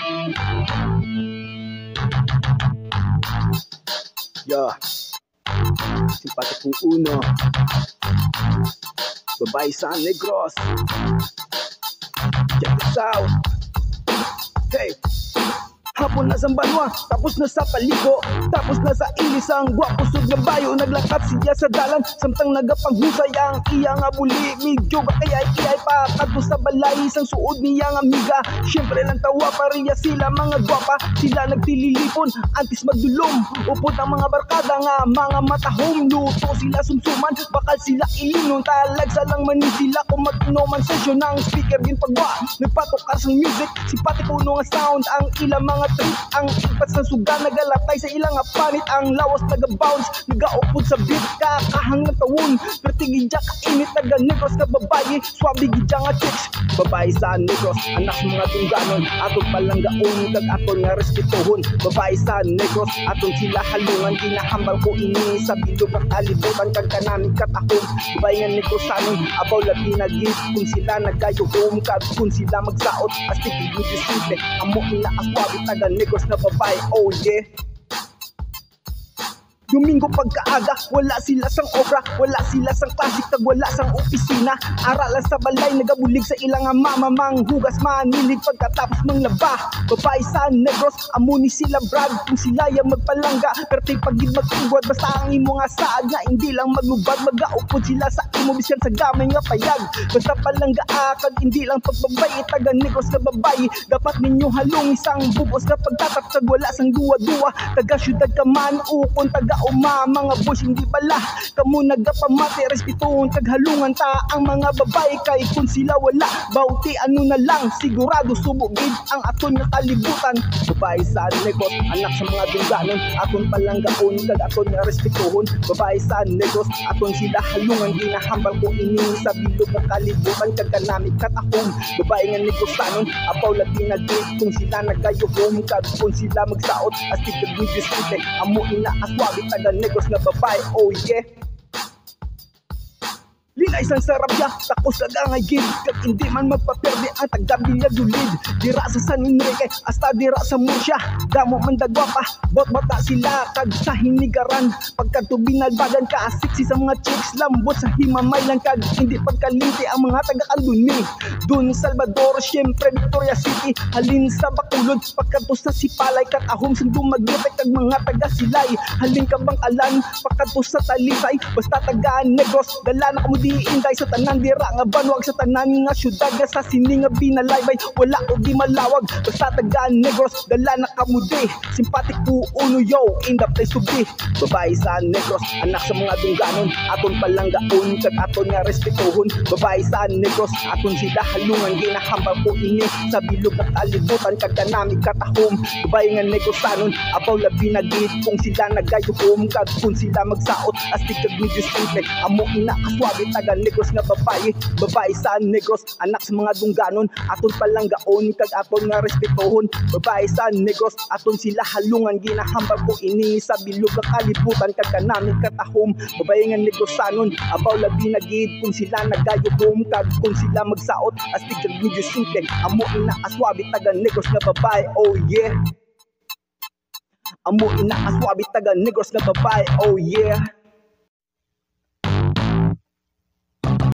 Yeah, simpati kong uno, babae sa Negros. Check this out. Hey, hapon na sa banwa, tapos na sa paligo, tapos na sa ilis ang gwapusod ng bayo. Naglakat siya sa dalan, samtang nagapanghusay ang iyang abuli. Medyo ba kaya iyay pa kadto sa balay, isang suod niyang amiga. Siyempre lang tawa, pariya sila mga gwapa. Sila nagtililipon, antis magdulom. Upod ang mga barkada nga, mga matahom. Luto sila sumsuman, bakal sila ilinon. Talagsa lang manin sila kung mag-inoman session ng speaker din pagwa. Nagpatukar sa music, simpati ko nga sound. Ang ilang mga trip, ang ipat sa suga, nagalatay sa ilang panit. Ang lawas naga-bounce, nagaupod sa beat, kakahang ng tawon. Pertigidya kainit, naga-Negros na babae, swabe gidya nga chicks. Babae sa Negros, anak sa mga tungganon, atong palanggaon, kag aton nga respetuhon. Babae sa Negros, aton sila halungan, ginahambal ko ini sa bilog ng kalibutan, kag kanaming katahon. Babae nga Negrosanon, abaw labi nagis, kung sila nagayuhom, kag kung sila magsaot, astig video simple, amo ina aswabe taga Negros na babae, oh yeah. Domingo pagkaaga, wala sila sang obra, wala sila sang klasik, kag wala sang opisina. Aralan sa balay, nagabulig sa ilang mama, manghugas manilig pagkatapos manglaba. Babae sa Negros, amo ni sila brad, kung sila yung magpalangga, perti pagid magtugwad, basta ang imo nga saad nga hindi lang maglubad. Magaupod sila sa imo bisyan sa gamay nga payag, basta palangga kag hindi lang pagbabay. Taga Negros na babae, dapat ninyo halong isang bubos kapag tatapsag, wala sang duwa-duwa. Taga syudad ka man, ukon taga uma, mga boys hindi bala kamo nagapamati, respetuhon kag halungan ta ang mga babae. Kay kung sila wala bauti, ano na lang, sigurado subugid ang aton nga kalibutan. Babae sa Negros, anak sa mga dungganon, aton palanggaon kag aton nga respetuhon. Babae sa Negros, aton sila halungan, ginahambal ko ini sa bilog nga kalibutan, kag kanami katahom. Babae nga Negrosanon, apaw labi nagit, kung sila nagayuhom, kag kung sila magsaot, astig kag video simple, amo ina aswabe taga Negros na babae, oh yeah. Lina isang sarap ya, takos kagangay gid, kag hindi man magpaperde ang taga-Villa Dulid. Dira sa San Enrique, hasta dira sa Murcia, damo man dagwapa, bot-bota sila kag sa hinigaran. Pagkadto binalbagan ka, sexy sa mga chicks, lambot sa himamaylan, kag hindi pagkalinti ang mga taga-Anduni. Dun Salvador, syempre Victoria City, halin sa Bacolod, pagkadto sa Sipalay, katahom sa Dumaguete, kag mga taga-Silay. Halin ka Bangkalan, pagkadto sa Talisay, basta taga-Negros, dala na kamo inday sa tanan dira nga banwag, sa tanan nga syudad nga sa sini nga binalaybay, wala o di malawag, basta taga Negros, dala na kamudi. Simpatik ko uno yo, in the place to be. Babae sa Negros, anak sa mga dungganon, aton palanggaon kag aton nga respetuhon. Babae sa Negros, aton sila halungan, ginahambal ko ini sa bilog nga kalibutan, kag kanami katahom. Babae nga Negrosanon, apaw labi nagit, kung sila nagayuhom, kag kung sila magsaot, astig kag video simple, amo ina kaswabe taga Negros nga babae. Babae sa Negros, anak sa mga dungganon, aton palanggaon kag aton nga respetuhon. Babae sa Negros, aton sila halungan, ginahambal ko ini sa bilog nga kalibutan, kag kanami katahom. Babae nga Negrosanon, abaw labi nagid, kung sila nagayuhom, kag kung sila magsaot, astig kag video simple, amo ina aswabe taga Negros nga babae, oh yeah. Amo ina aswabe taga Negros nga babae, oh yeah.